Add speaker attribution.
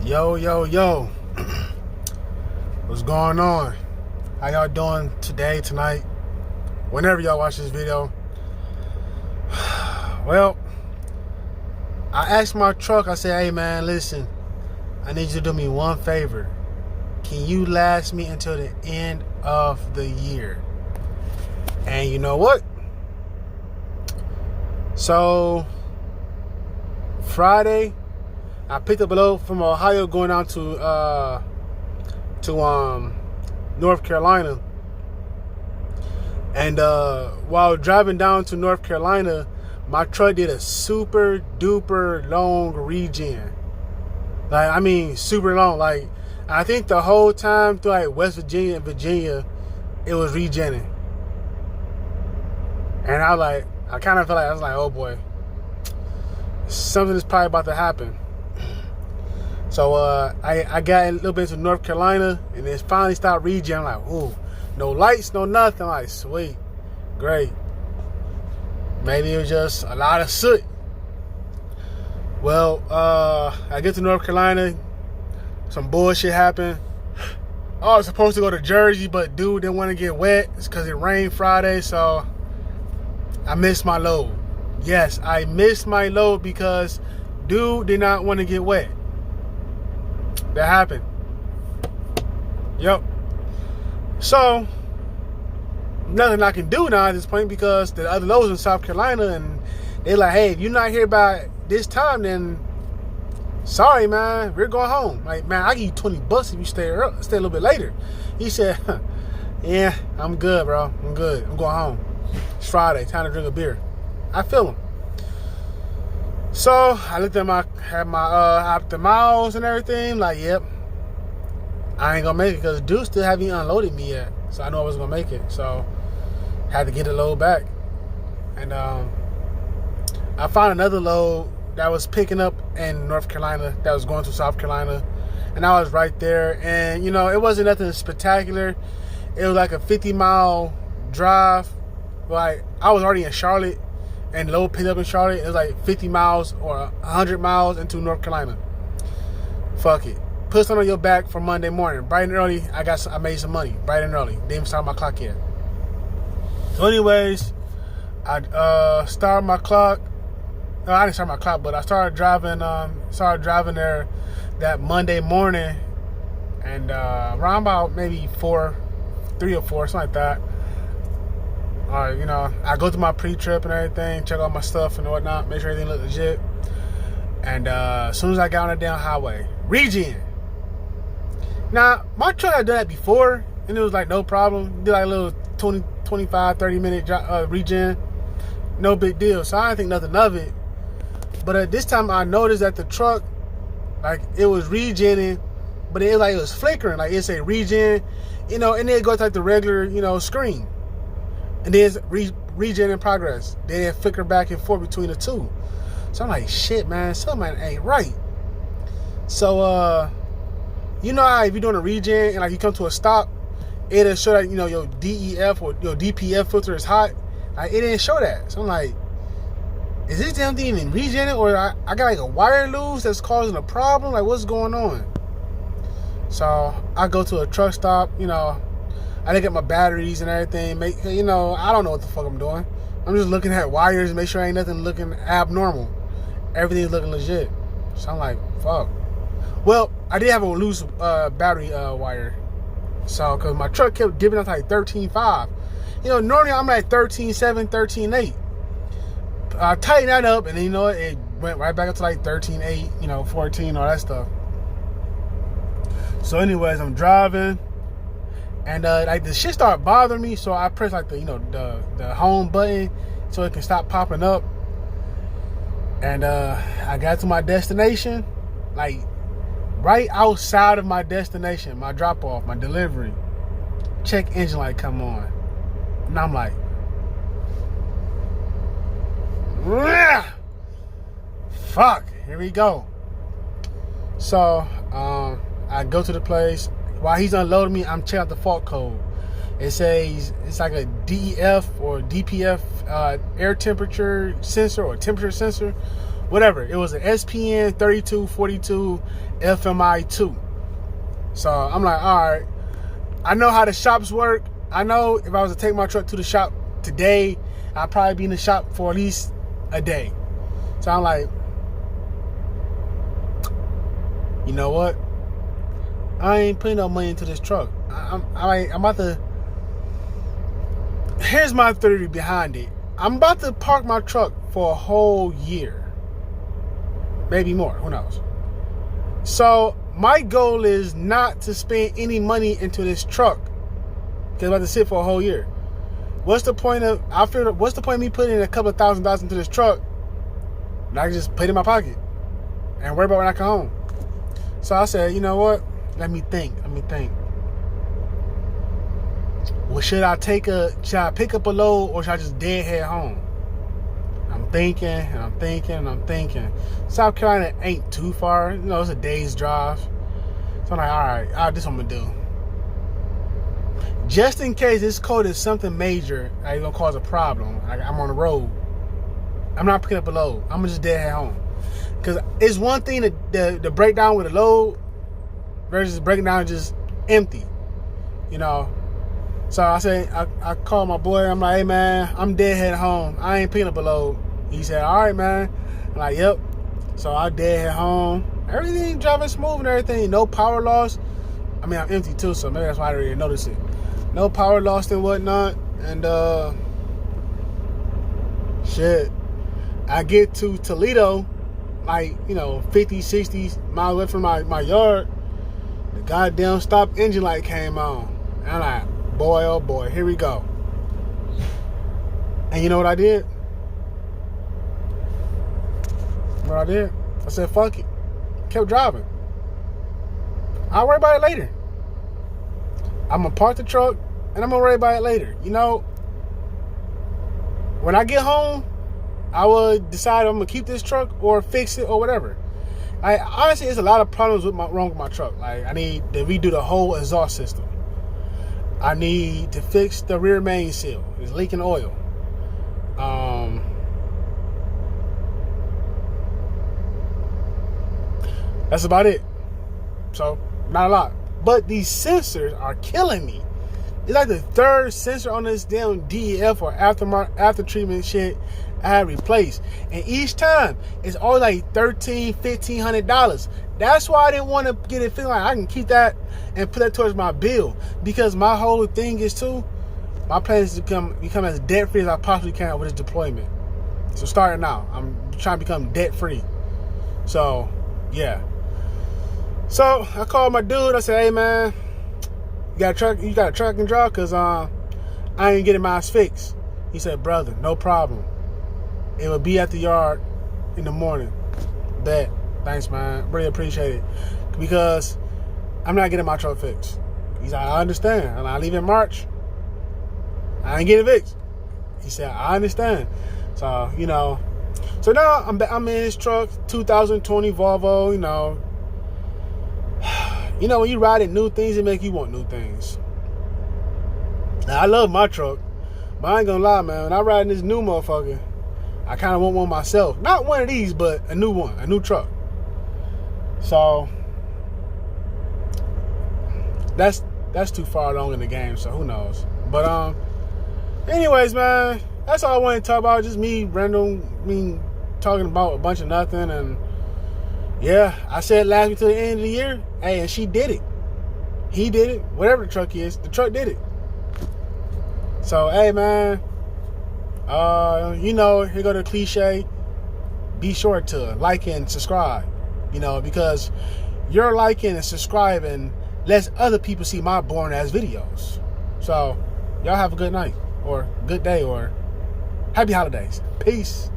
Speaker 1: Yo, yo, yo. What's going on? How y'all doing today, tonight? Whenever y'all watch this video. Well, I asked my truck, I said, hey man, listen, I need you to do me one favor. Can you last me until the end of the year? And you know what? So, Friday, I picked up a load from Ohio going down to North Carolina. And while driving down to North Carolina, my truck did a super duper long regen. Like, I mean, super long. Like, I think the whole time through like West Virginia and Virginia, it was regenning. And I kind of felt like, I was like, oh boy, something is probably about to happen. So I got a little bit into North Carolina, and then finally stopped regenning. I'm like, ooh, no lights, no nothing. I'm like, sweet, great. Maybe it was just a lot of soot. Well, I get to North Carolina, some bullshit happened. I was supposed to go to Jersey, but dude didn't want to get wet. It's because it rained Friday, so I missed my load. Yes, I missed my load because dude did not want to get wet. That happened. Yep. So, nothing I can do now at this point because the other loads in South Carolina, and they're like, hey, if you're not here by this time, then sorry, man, we're going home. Like, man, I give you $20 if you stay a little bit later. He said, yeah, I'm good, bro. I'm good. I'm going home. It's Friday. Time to drink a beer. I feel him. So I looked at my after miles and everything. Like, yep, I ain't gonna make it because dude still haven't unloaded me yet. So I know I wasn't gonna make it. So had to get the load back. And I found another load that was picking up in North Carolina that was going to South Carolina, and I was right there. And you know, it wasn't nothing spectacular. It was like a 50-mile drive. Like, I was already in Charlotte, and the load picked up in Charlotte. It was like 50 miles or 100 miles into North Carolina. Fuck it. Put something on your back for Monday morning. Bright and early, I made some money. Bright and early. Didn't even start my clock yet. So anyways, I started my clock. No, I didn't start my clock, but I started driving there that Monday morning, and around about maybe 3 or 4, something like that. You know, I go through my pre-trip and everything, check out my stuff and whatnot, make sure everything look legit. And as soon as I got on the damn highway, regen. Now, my truck had done that before, and it was like no problem. Did like a little 20, 25, 30 minute regen. No big deal. So I didn't think nothing of it. But at this time, I noticed that the truck, like, it was regenning, but it was flickering. Like, it say regen, you know, and then it goes like the regular, you know, screen. And then it's regen in progress. Then it flicker back and forth between the two. So I'm like, shit, man, something ain't right. So, you know how if you're doing a regen and like you come to a stop, it'll show that, you know, your DEF or your DPF filter is hot. Like, it didn't show that. So I'm like, is this damn thing even regenning, or I got like a wire loose that's causing a problem? Like, what's going on? So I go to a truck stop, you know, I look at my batteries and everything. You know, I don't know what the fuck I'm doing. I'm just looking at wires, make sure ain't nothing looking abnormal. Everything's looking legit. So I'm like, fuck. Well, I did have a loose battery wire. So, because my truck kept giving us like 13.5. You know, normally I'm at 13.7, 13.8. I tightened that up, and then, you know, it went right back up to like 13.8, you know, 14, all that stuff. So anyways, I'm driving. And like the shit started bothering me, so I pressed like the home button so it can stop popping up. And I got to my destination, like right outside of my destination, my drop off, my delivery. Check engine light come on, and I'm like, fuck, here we go. So I go to the place. While he's unloading me, I'm checking out the fault code. It says it's like a DEF or DPF air temperature sensor or temperature sensor whatever. It was an SPN 3242 FMI2. So I'm like, all right, I know how the shops work. I know if I was to take my truck to the shop today, I'd probably be in the shop for at least a day. So I'm like, you know what? I ain't putting no money into this truck. I'm about to. Here's my theory behind it. I'm about to park my truck for a whole year, maybe more. Who knows? So my goal is not to spend any money into this truck because I'm about to sit for a whole year. What's the point of? What's the point of me putting a couple of $1,000s into this truck? And I can just put it in my pocket and worry about when I come home. So I said, you know what? Let me think. Well, should I pick up a load or should I just deadhead home? I'm thinking. South Carolina ain't too far. You know, it's a day's drive. So I'm like, all right, this is what I'm gonna do. Just in case this code is something major, it's gonna cause a problem. I'm on the road. I'm not picking up a load. I'm gonna just deadhead home. Cause it's one thing to break down with a load versus breaking down just empty. You know. So I said, I called my boy. I'm like, hey man, I'm deadhead home. I ain't picking up a load. He said, all right, man. I'm like, yep. So I deadhead home. Everything driving smooth and everything. No power loss. I mean, I'm empty too, so maybe that's why I didn't notice it. No power loss and whatnot. And shit. I get to Toledo, like, 50, 60 miles away from my yard. The goddamn stop engine light came on. And I'm like, boy, oh boy, here we go. And you know what I did? I said, fuck it. Kept driving. I'll worry about it later. I'm going to park the truck and I'm going to worry about it later. When I get home, I will decide I'm going to keep this truck or fix it or whatever. Honestly, there's a lot of problems wrong with my truck. Like, I need to redo the whole exhaust system. I need to fix the rear main seal. It's leaking oil. That's about it. So, not a lot. But these sensors are killing me. It's like the third sensor on this damn DEF or after treatment shit I had replaced. And each time, it's always like $1,300, $1,500. That's why I didn't want to get it feeling like I can keep that and put that towards my bill. Because my whole thing is too, my plan is to become as debt free as I possibly can with this deployment. So starting now, I'm trying to become debt free. So, yeah. So I called my dude. I said, hey man, you got a truck and drive? Cause I ain't getting mine fixed. He said, brother, no problem. It will be at the yard in the morning. Bet. Thanks, man. Really appreciate it. Because I'm not getting my truck fixed. He said, I understand. And I leave in March. I ain't getting it fixed. He said, I understand. So, So now I'm in this truck, 2020 Volvo, when you ride in new things, it make you want new things. Now, I love my truck. But I ain't gonna lie, man. When I ride in this new motherfucker, I kind of want one myself. Not one of these, but a new one. A new truck. So that's too far along in the game, so who knows. But anyways, man, that's all I wanted to talk about. Just me talking about a bunch of nothing. And yeah, I said last week to the end of the year, hey, and she did it. He did it. Whatever the truck is, the truck did it. So hey, man, here go the cliche. Be sure to like and subscribe. Because your liking and subscribing lets other people see my boring ass videos. So, y'all have a good night, or good day, or happy holidays. Peace.